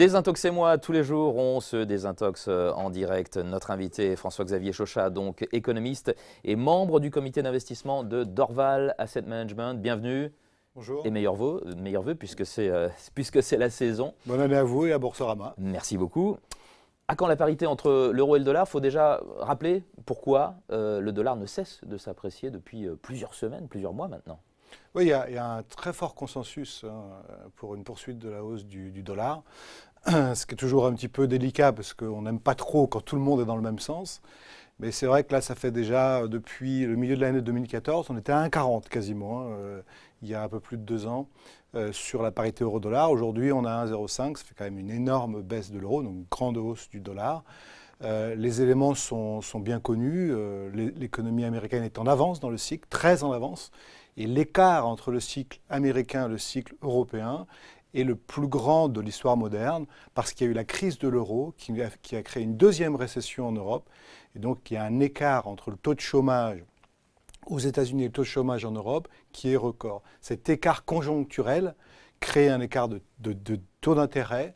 Désintoxez-moi, tous les jours on se désintoxe en direct. Notre invité François-Xavier Chauchat, donc économiste et membre du comité d'investissement de Dorval Asset Management. Bienvenue. Bonjour. Et meilleurs vœux puisque c'est la saison. Bonne année à vous et à Boursorama. Merci beaucoup. À quand la parité entre l'euro et le dollar? Il faut déjà rappeler pourquoi le dollar ne cesse de s'apprécier depuis plusieurs semaines, plusieurs mois maintenant. Oui, il y a un très fort consensus pour une poursuite de la hausse du dollar, ce qui est toujours un petit peu délicat parce qu'on n'aime pas trop quand tout le monde est dans le même sens. Mais c'est vrai que là, ça fait déjà depuis le milieu de l'année 2014, on était à 1,40 quasiment, il y a un peu plus de 2 ans, sur la parité euro-dollar. Aujourd'hui, on a 1,05, ça fait quand même une énorme baisse de l'euro, donc une grande hausse du dollar. Les éléments sont bien connus, l'économie américaine est en avance dans le cycle, très en avance, et l'écart entre le cycle américain et le cycle européen est le plus grand de l'histoire moderne, parce qu'il y a eu la crise de l'euro qui a créé une deuxième récession en Europe, et donc il y a un écart entre le taux de chômage aux États-Unis et le taux de chômage en Europe qui est record. Cet écart conjoncturel crée un écart de taux d'intérêt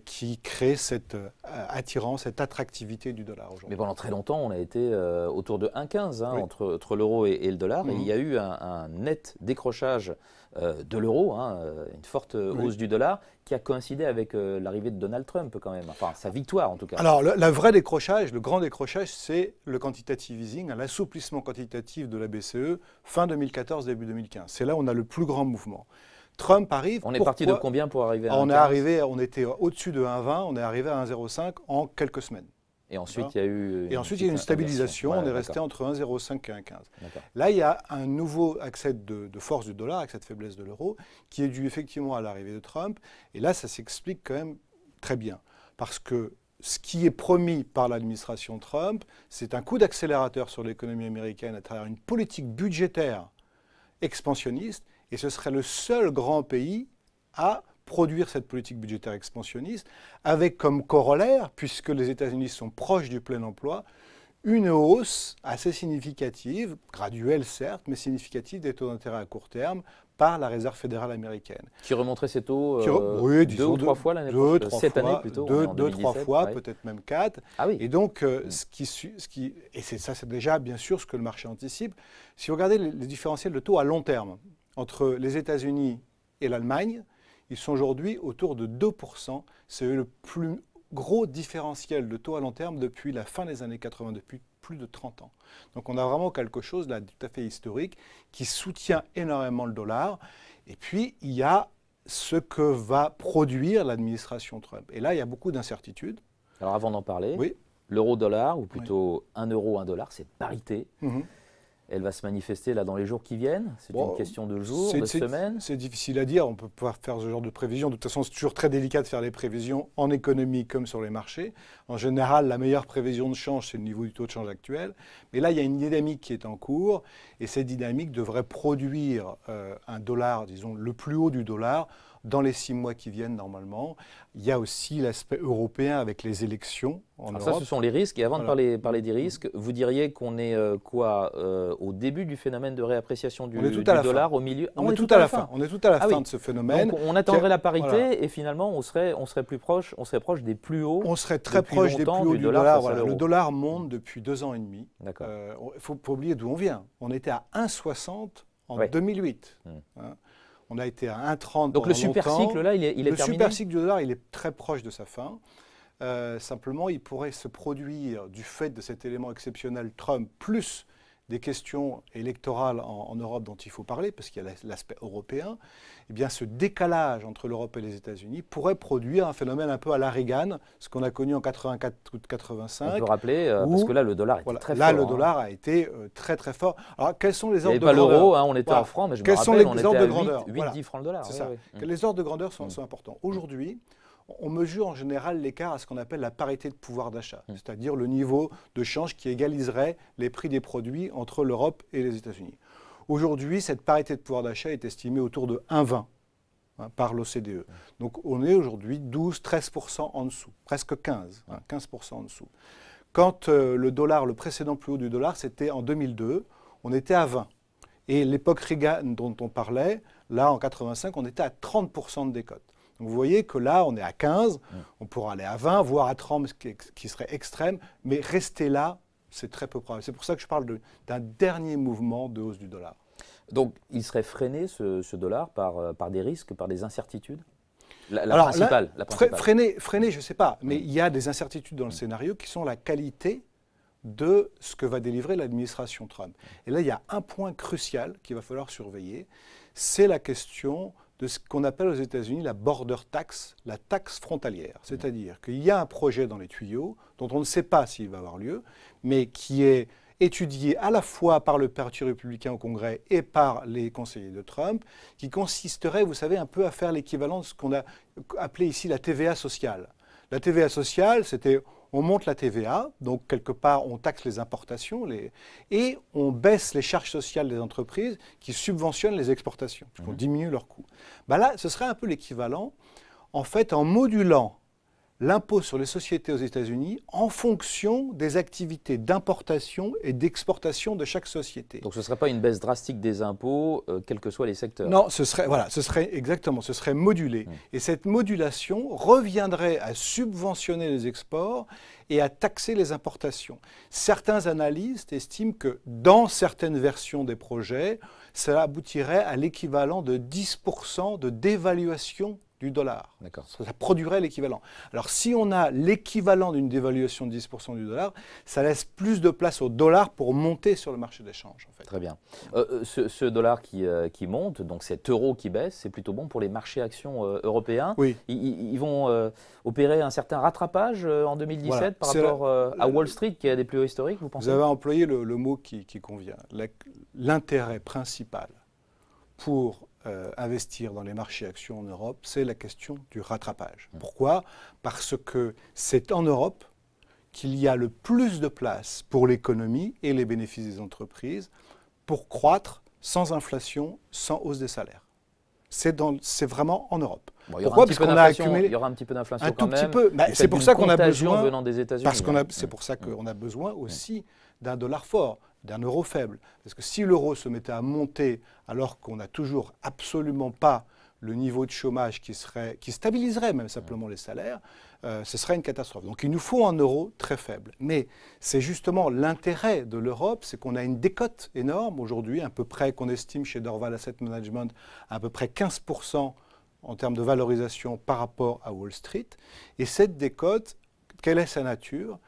qui crée cette attirance, cette attractivité du dollar aujourd'hui. Mais pendant très longtemps, on a été autour de 1,15 oui, entre l'euro et le dollar. Et il y a eu un net décrochage de l'euro, une forte hausse du dollar, qui a coïncidé avec l'arrivée de Donald Trump quand même, enfin sa victoire en tout cas. Alors le vrai décrochage, le grand décrochage, c'est le quantitative easing, l'assouplissement quantitatif de la BCE fin 2014, début 2015. C'est là où on a le plus grand mouvement. Trump arrive. On est parti de combien pour arriver à 1,15 ? On était au-dessus de 1,20, on est arrivé à 1,05 en quelques semaines. Et ensuite, il y a eu une stabilisation, on est resté entre 1,05 et 1,15. Là, il y a un nouveau accès de force du dollar, avec cette faiblesse de l'euro, qui est dû effectivement à l'arrivée de Trump. Et là, ça s'explique quand même très bien. Parce que ce qui est promis par l'administration Trump, c'est un coup d'accélérateur sur l'économie américaine à travers une politique budgétaire expansionniste. Et ce serait le seul grand pays à produire cette politique budgétaire expansionniste, avec comme corollaire, puisque les États-Unis sont proches du plein emploi, une hausse assez significative, graduelle certes, mais significative des taux d'intérêt à court terme par la Réserve fédérale américaine. Qui remonterait ces taux oui, 2 ou 3 fois l'année prochaine, cette année plutôt, 2-3 fois, peut-être même 4. Ah oui. Et donc, c'est déjà bien sûr ce que le marché anticipe. Si vous regardez les différentiels de taux à long terme, entre les États-Unis et l'Allemagne, ils sont aujourd'hui autour de 2%. C'est le plus gros différentiel de taux à long terme depuis la fin des années 80, depuis plus de 30 ans. Donc on a vraiment quelque chose là tout à fait historique qui soutient énormément le dollar. Et puis il y a ce que va produire l'administration Trump. Et là, il y a beaucoup d'incertitudes. Alors avant d'en parler, oui, l'euro-dollar, ou plutôt 1 euro, 1 dollar, c'est parité. Elle va se manifester là dans les jours qui viennent? C'est une question de jours, de semaines? C'est difficile à dire, on peut pouvoir faire ce genre de prévisions. De toute façon, c'est toujours très délicat de faire des prévisions en économie comme sur les marchés. En général, la meilleure prévision de change, c'est le niveau du taux de change actuel. Mais là, il y a une dynamique qui est en cours et cette dynamique devrait produire un dollar, disons, le plus haut du dollar dans les 6 mois qui viennent normalement. Il y a aussi l'aspect européen avec les élections en Europe. Ça, ce sont les risques. Et avant de parler des risques, vous diriez qu'on est au début du phénomène de réappréciation du dollar, au milieu? On est tout à la fin. On est tout à la fin de ce phénomène. Donc on attendrait la parité et finalement on serait plus proche des plus hauts. On serait très proche des plus hauts du dollar. Le dollar monte depuis 2 ans et demi. Il ne faut pas oublier d'où on vient. On était à 1,60 en 2008. On a été à 1,30. Donc le super cycle là, il est terminé. Le super cycle du dollar, il est très proche de sa fin. Simplement, il pourrait se produire du fait de cet élément exceptionnel Trump, plus des questions électorales en Europe dont il faut parler, parce qu'il y a l'aspect européen. Eh bien, ce décalage entre l'Europe et les États-Unis pourrait produire un phénomène un peu à la Reagan, ce qu'on a connu en 84 ou 85. On peut rappeler, parce que là, le dollar était très fort. Là, le dollar a été très, très fort. Alors, quels sont les ordres de grandeur? Il n'y avait pas l'euro, on était en francs, mais je me rappelle, on était à 8-10 francs le dollar. C'est ça. Les ordres de grandeur sont importants. Aujourd'hui, on mesure en général l'écart à ce qu'on appelle la parité de pouvoir d'achat, c'est-à-dire le niveau de change qui égaliserait les prix des produits entre l'Europe et les États-Unis. Aujourd'hui, cette parité de pouvoir d'achat est estimée autour de 1,20 par l'OCDE. Donc on est aujourd'hui 12-13% en dessous, presque 15% en dessous. Quand le dollar, le précédent plus haut du dollar, c'était en 2002, on était à 20. Et l'époque Reagan dont on parlait, là en 85, on était à 30% de décote. Donc vous voyez que là, on est à 15, on pourra aller à 20, voire à 30, ce qui serait extrême, mais rester là, c'est très peu probable. C'est pour ça que je parle d'un dernier mouvement de hausse du dollar. Donc, il serait freiné, ce dollar, par des risques, par des incertitudes? La Alors, principale. Freiner, je ne sais pas, mais il y a des incertitudes dans le scénario qui sont la qualité de ce que va délivrer l'administration Trump. Et là, il y a un point crucial qu'il va falloir surveiller, c'est la question de ce qu'on appelle aux États-Unis la border tax, la taxe frontalière. C'est-à-dire qu'il y a un projet dans les tuyaux dont on ne sait pas s'il va avoir lieu, mais qui est étudié à la fois par le Parti républicain au Congrès et par les conseillers de Trump, qui consisterait, vous savez, un peu à faire l'équivalent de ce qu'on a appelé ici la TVA sociale. La TVA sociale, c'était on monte la TVA, donc quelque part on taxe les importations et on baisse les charges sociales des entreprises qui subventionnent les exportations, puisqu'on diminue leurs coûts. Ben là, ce serait un peu l'équivalent, en fait, en modulant l'impôt sur les sociétés aux États-Unis en fonction des activités d'importation et d'exportation de chaque société. Donc ce ne serait pas une baisse drastique des impôts, quels que soient les secteurs? Non, ce serait modulé. Et cette modulation reviendrait à subventionner les exports et à taxer les importations. Certains analystes estiment que dans certaines versions des projets, cela aboutirait à l'équivalent de 10% de dévaluation du dollar. Ça produirait l'équivalent. Alors si on a l'équivalent d'une dévaluation de 10% du dollar, ça laisse plus de place au dollar pour monter sur le marché d'échange. En fait. Très bien. Ce dollar qui monte, donc cet euro qui baisse, c'est plutôt bon pour les marchés actions européens. Oui. Ils vont opérer un certain rattrapage en 2017 par rapport à Wall Street qui est des plus hauts historiques, vous pensez? Vous avez employé le mot qui convient. L'intérêt principal pour investir dans les marchés actions en Europe, c'est la question du rattrapage. Pourquoi? Parce que c'est en Europe qu'il y a le plus de place pour l'économie et les bénéfices des entreprises pour croître sans inflation, sans hausse des salaires. C'est vraiment en Europe. Bon, pourquoi? Parce qu'on a accumulé... Il y aura un petit peu d'inflation quand même. Un tout petit peu. C'est pour ça qu'on a besoin venant des États-Unis. C'est pour ça qu'on a besoin aussi d'un dollar fort, d'un euro faible. Parce que si l'euro se mettait à monter alors qu'on n'a toujours absolument pas le niveau de chômage qui stabiliserait même simplement les salaires, ce serait une catastrophe. Donc il nous faut un euro très faible. Mais c'est justement l'intérêt de l'Europe, c'est qu'on a une décote énorme aujourd'hui, à peu près qu'on estime chez Dorval Asset Management à peu près 15% en termes de valorisation par rapport à Wall Street. Et cette décote, quelle est sa nature?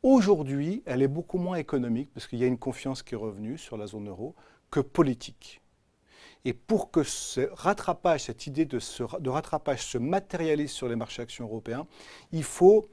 Aujourd'hui, elle est beaucoup moins économique parce qu'il y a une confiance qui est revenue sur la zone euro que politique. Et pour que ce rattrapage, cette idée de rattrapage se matérialise sur les marchés actions européens, il faut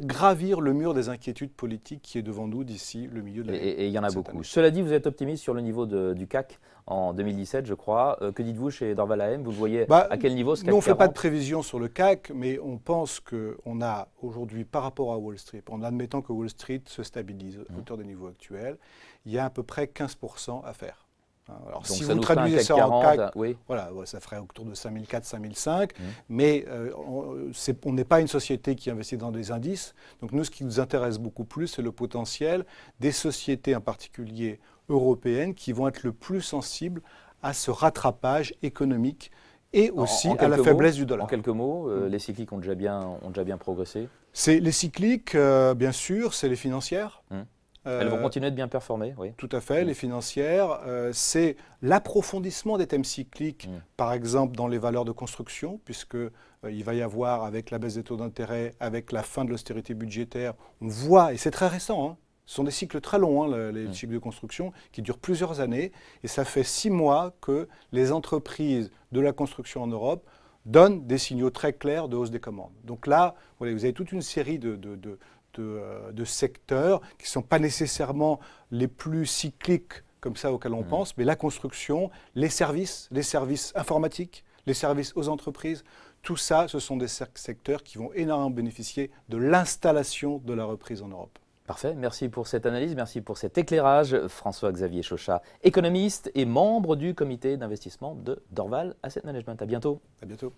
gravir le mur des inquiétudes politiques qui est devant nous d'ici le milieu de l'année. Et il y en a beaucoup. Cela dit, vous êtes optimiste sur le niveau du CAC en 2017, je crois. Que dites-vous chez Dorval AM? Vous le voyez à quel niveau ce CAC 40? Nous, on ne fait pas de prévision sur le CAC, mais on pense qu'on a aujourd'hui, par rapport à Wall Street, en admettant que Wall Street se stabilise à hauteur des niveaux actuels, il y a à peu près 15% à faire. Alors, donc si vous traduisez ça en CAC, voilà, ça ferait autour de 5004, 5005, mais on n'est pas une société qui investit dans des indices. Donc nous, ce qui nous intéresse beaucoup plus, c'est le potentiel des sociétés, en particulier européennes, qui vont être le plus sensibles à ce rattrapage économique et aussi à la faiblesse du dollar. En quelques mots, les cycliques ont déjà bien progressé? Les cycliques, bien sûr, c'est les financières. Elles vont continuer de bien performer, oui. Tout à fait, les financières, c'est l'approfondissement des thèmes cycliques, par exemple dans les valeurs de construction, puisqu'il va y avoir, avec la baisse des taux d'intérêt, avec la fin de l'austérité budgétaire, on voit, et c'est très récent, ce sont des cycles très longs, les cycles de construction, qui durent plusieurs années, et ça fait 6 mois que les entreprises de la construction en Europe donnent des signaux très clairs de hausse des commandes. Donc là, vous avez toute une série de secteurs qui ne sont pas nécessairement les plus cycliques comme ça auxquels on pense, mais la construction, les services informatiques, les services aux entreprises, tout ça, ce sont des secteurs qui vont énormément bénéficier de l'installation de la reprise en Europe. Parfait, merci pour cette analyse, merci pour cet éclairage. François-Xavier Chauchat, économiste et membre du comité d'investissement de Dorval Asset Management. À bientôt. À bientôt.